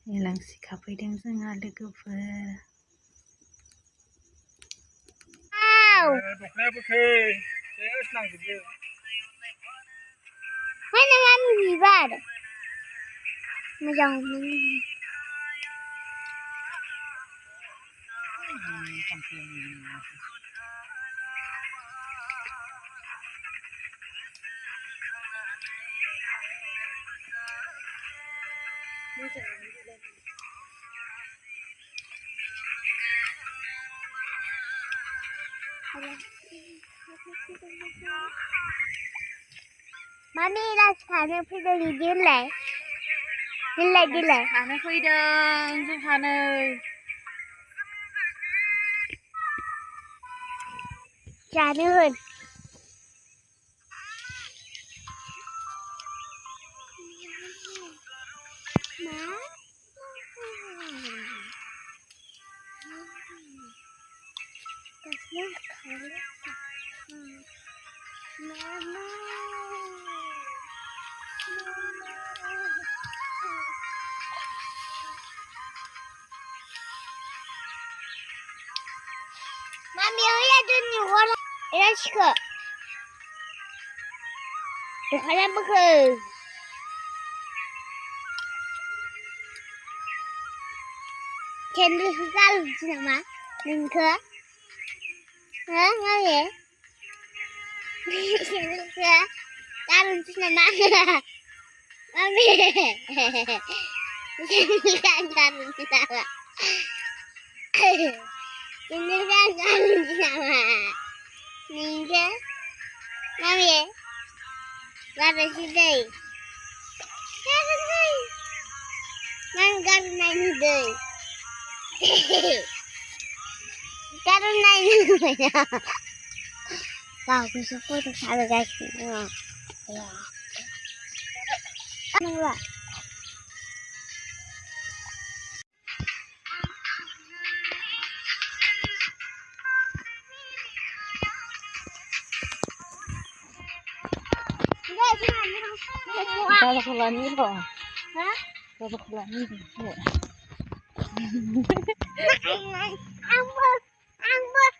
elagsi खाफैदों जोंहा लोगोफोर। दखनायाबोखै cess नांजोबो। मा नङा बिबार मोजां मोनो। Mami elagsi खानो फैदों बिदि होनलाय खानो फैदों जोंहा नै। जानो होन Mami, hoy ada nyuruh elagsiku. Dukanya bagus. Cendol sekali nama, ningke. Hah, Mami? Cendol sekali nama. Mami. Cendol sekali nama. Cendol sekali nama. Ningke. Mami. Garis ini. Garis ini. Man garis ini deh. Garis ini. Wow, bisa foto sama guys. Ya. Apa? Kalau kulani loh. Hah? Kalau kulani loh. Ambek.